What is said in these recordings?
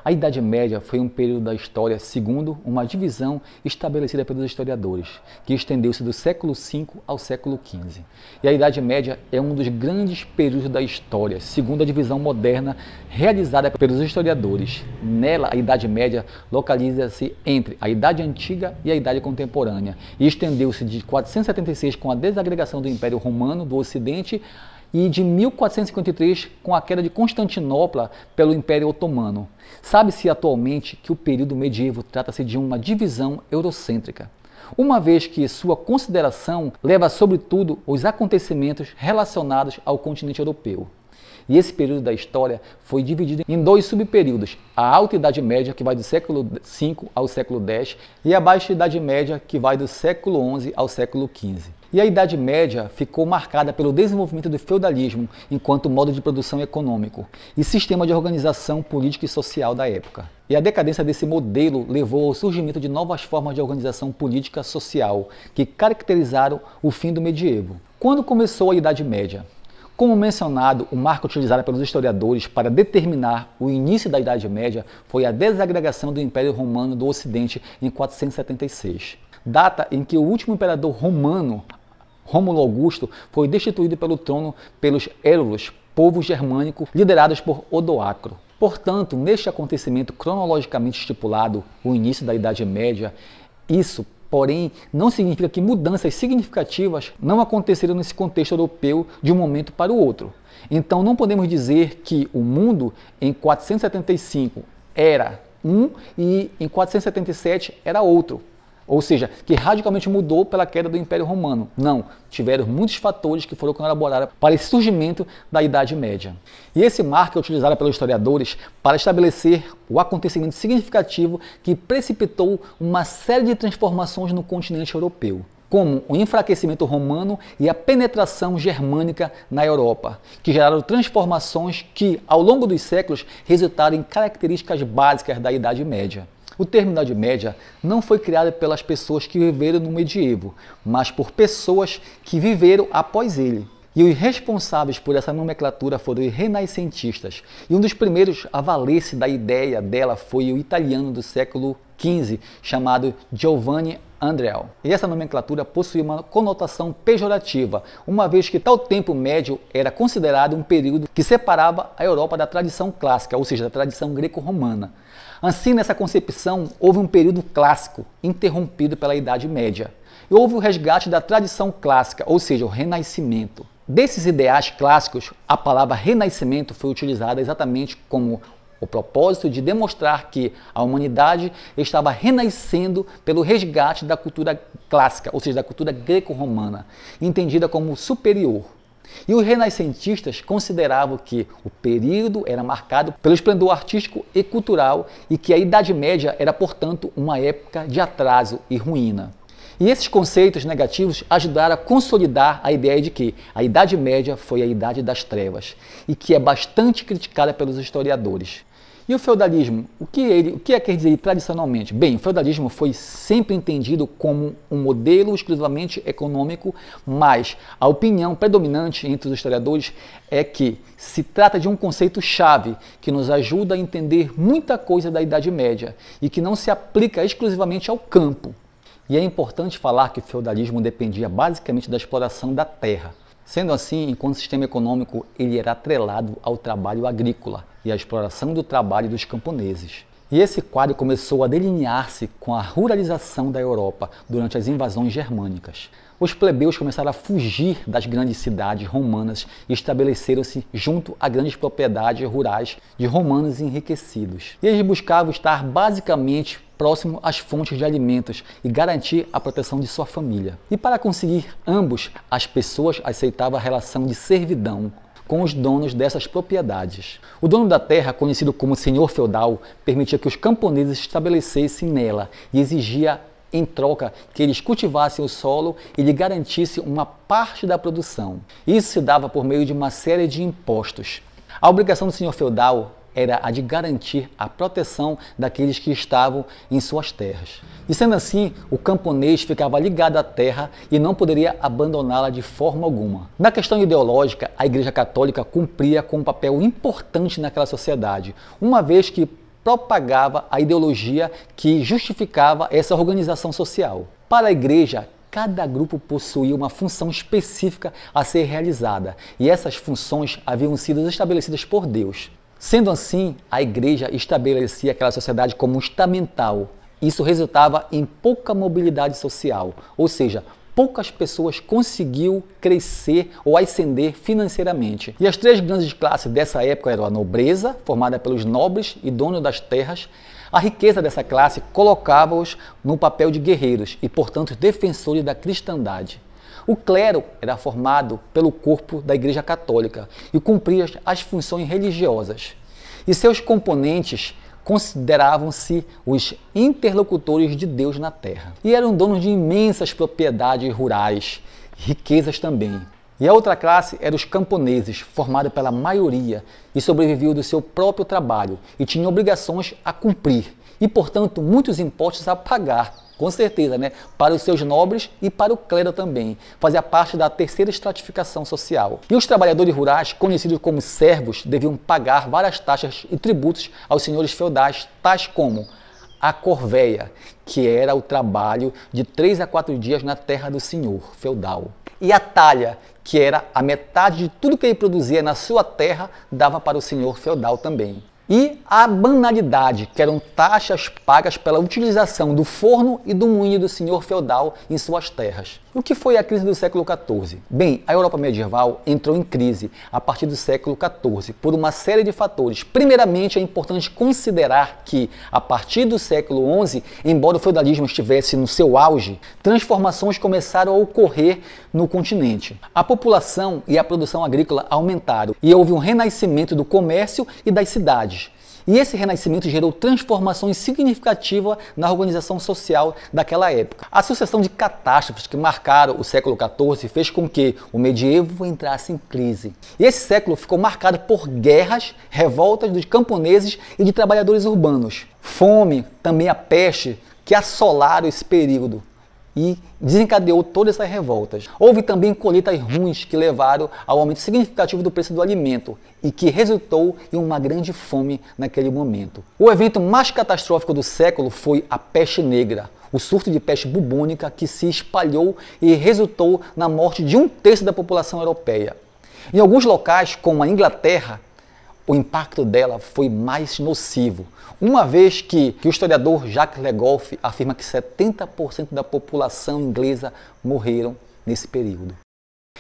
A Idade Média foi um período da história segundo uma divisão estabelecida pelos historiadores, que estendeu-se do século V ao século XV. E a Idade Média é um dos grandes períodos da história, segundo a divisão moderna realizada pelos historiadores. Nela, a Idade Média localiza-se entre a Idade Antiga e a Idade Contemporânea, e estendeu-se de 476 com a desagregação do Império Romano do Ocidente e de 1453 com a queda de Constantinopla pelo Império Otomano. Sabe-se atualmente que o período medievo trata-se de uma divisão eurocêntrica, uma vez que sua consideração leva sobretudo os acontecimentos relacionados ao continente europeu. E esse período da história foi dividido em dois subperíodos, a Alta Idade Média, que vai do século V ao século X, e a Baixa Idade Média, que vai do século XI ao século XV. E a Idade Média ficou marcada pelo desenvolvimento do feudalismo enquanto modo de produção econômico e sistema de organização política e social da época. E a decadência desse modelo levou ao surgimento de novas formas de organização política social que caracterizaram o fim do medievo. Quando começou a Idade Média? Como mencionado, o marco utilizado pelos historiadores para determinar o início da Idade Média foi a desagregação do Império Romano do Ocidente em 476, data em que o último imperador romano, Rômulo Augusto, foi destituído pelo trono pelos Hérulos, povo germânico liderados por Odoacro. Portanto, neste acontecimento cronologicamente estipulado, o início da Idade Média, isso, porém, não significa que mudanças significativas não aconteceram nesse contexto europeu de um momento para o outro. Então, não podemos dizer que o mundo em 475 era um e em 477 era outro. Ou seja, que radicalmente mudou pela queda do Império Romano. Não, tiveram muitos fatores que foram colaborar para esse surgimento da Idade Média. E esse marco é utilizado pelos historiadores para estabelecer o acontecimento significativo que precipitou uma série de transformações no continente europeu, como o enfraquecimento romano e a penetração germânica na Europa, que geraram transformações que, ao longo dos séculos, resultaram em características básicas da Idade Média. O termo Idade Média não foi criado pelas pessoas que viveram no medievo, mas por pessoas que viveram após ele. E os responsáveis por essa nomenclatura foram os renascentistas. E um dos primeiros a valer-se da ideia dela foi o italiano do século XV, chamado Giovanni Andreae. E essa nomenclatura possui uma conotação pejorativa, uma vez que tal tempo médio era considerado um período que separava a Europa da tradição clássica, ou seja, da tradição greco-romana. Assim, nessa concepção, houve um período clássico, interrompido pela Idade Média. E houve o resgate da tradição clássica, ou seja, o Renascimento. Desses ideais clássicos, a palavra renascimento foi utilizada exatamente como o propósito de demonstrar que a humanidade estava renascendo pelo resgate da cultura clássica, ou seja, da cultura greco-romana, entendida como superior. E os renascentistas consideravam que o período era marcado pelo esplendor artístico e cultural e que a Idade Média era, portanto, uma época de atraso e ruína. E esses conceitos negativos ajudaram a consolidar a ideia de que a Idade Média foi a Idade das Trevas e que é bastante criticada pelos historiadores. E o feudalismo, o que quer dizer tradicionalmente? Bem, o feudalismo foi sempre entendido como um modelo exclusivamente econômico, mas a opinião predominante entre os historiadores é que se trata de um conceito-chave que nos ajuda a entender muita coisa da Idade Média e que não se aplica exclusivamente ao campo. E é importante falar que o feudalismo dependia basicamente da exploração da terra. Sendo assim, enquanto sistema econômico, ele era atrelado ao trabalho agrícola e à exploração do trabalho dos camponeses. E esse quadro começou a delinear-se com a ruralização da Europa durante as invasões germânicas. Os plebeus começaram a fugir das grandes cidades romanas e estabeleceram-se junto a grandes propriedades rurais de romanos enriquecidos. E eles buscavam estar basicamente próximo às fontes de alimentos e garantir a proteção de sua família. E para conseguir ambos, as pessoas aceitavam a relação de servidão com os donos dessas propriedades. O dono da terra, conhecido como senhor feudal, permitia que os camponeses estabelecessem nela e exigia em troca que eles cultivassem o solo e lhe garantisse uma parte da produção. Isso se dava por meio de uma série de impostos. A obrigação do senhor feudal era a de garantir a proteção daqueles que estavam em suas terras. E sendo assim, o camponês ficava ligado à terra e não poderia abandoná-la de forma alguma. Na questão ideológica, a Igreja Católica cumpria com um papel importante naquela sociedade, uma vez que propagava a ideologia que justificava essa organização social. Para a igreja, cada grupo possuía uma função específica a ser realizada, e essas funções haviam sido estabelecidas por Deus. Sendo assim, a igreja estabelecia aquela sociedade como estamental. Isso resultava em pouca mobilidade social, ou seja, poucas pessoas conseguiam crescer ou ascender financeiramente. E as três grandes classes dessa época eram a nobreza, formada pelos nobres e donos das terras. A riqueza dessa classe colocava-os no papel de guerreiros e, portanto, defensores da cristandade. O clero era formado pelo corpo da Igreja Católica e cumpria as funções religiosas. E seus componentes consideravam-se os interlocutores de Deus na terra. E eram donos de imensas propriedades rurais, riquezas também. E a outra classe era os camponeses, formada pela maioria e sobreviviam do seu próprio trabalho e tinham obrigações a cumprir e, portanto, muitos impostos a pagar. Com certeza, né? Para os seus nobres e para o clero também. Fazia parte da terceira estratificação social. E os trabalhadores rurais, conhecidos como servos, deviam pagar várias taxas e tributos aos senhores feudais, tais como a corvéia, que era o trabalho de 3 a 4 dias na terra do senhor feudal. E a talha, que era a metade de tudo que ele produzia na sua terra, dava para o senhor feudal também. E a banalidade, que eram taxas pagas pela utilização do forno e do moinho do senhor feudal em suas terras. O que foi a crise do século XIV? Bem, a Europa medieval entrou em crise a partir do século XIV por uma série de fatores. Primeiramente, é importante considerar que, a partir do século XI, embora o feudalismo estivesse no seu auge, transformações começaram a ocorrer no continente. A população e a produção agrícola aumentaram e houve um renascimento do comércio e das cidades. E esse renascimento gerou transformações significativas na organização social daquela época. A sucessão de catástrofes que marcaram o século XIV fez com que o medievo entrasse em crise. E esse século ficou marcado por guerras, revoltas dos camponeses e de trabalhadores urbanos. Fome, também a peste, que assolaram esse período e desencadeou todas essas revoltas. Houve também colheitas ruins que levaram ao aumento significativo do preço do alimento e que resultou em uma grande fome naquele momento. O evento mais catastrófico do século foi a peste negra, o surto de peste bubônica que se espalhou e resultou na morte de 1/3 da população europeia. Em alguns locais, como a Inglaterra, o impacto dela foi mais nocivo, uma vez que o historiador Jacques Le Goff afirma que 70% da população inglesa morreram nesse período.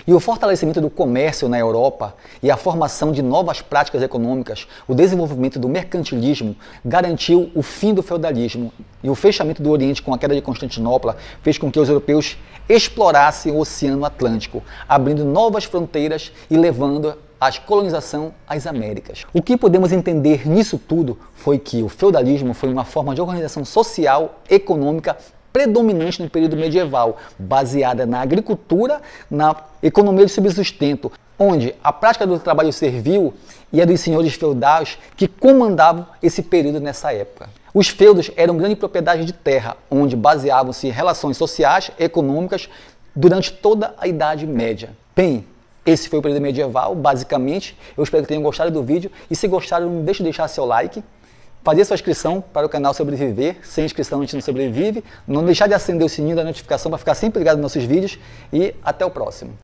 E o fortalecimento do comércio na Europa e a formação de novas práticas econômicas, o desenvolvimento do mercantilismo, garantiu o fim do feudalismo. E o fechamento do Oriente com a queda de Constantinopla fez com que os europeus explorassem o Oceano Atlântico, abrindo novas fronteiras e levando a colonização às Américas. O que podemos entender nisso tudo foi que o feudalismo foi uma forma de organização social, econômica, predominante no período medieval, baseada na agricultura, na economia de subsustento, onde a prática do trabalho servil e a dos senhores feudais que comandavam esse período nessa época. Os feudos eram grandes propriedades de terra, onde baseavam-se relações sociais, econômicas, durante toda a Idade Média. Bem, esse foi o período medieval, basicamente. Eu espero que tenham gostado do vídeo e se gostaram, não deixe de deixar seu like. Fazer sua inscrição para o canal Sobreviver. Sem inscrição a gente não sobrevive. Não deixar de acender o sininho da notificação para ficar sempre ligado nos nossos vídeos. E até o próximo.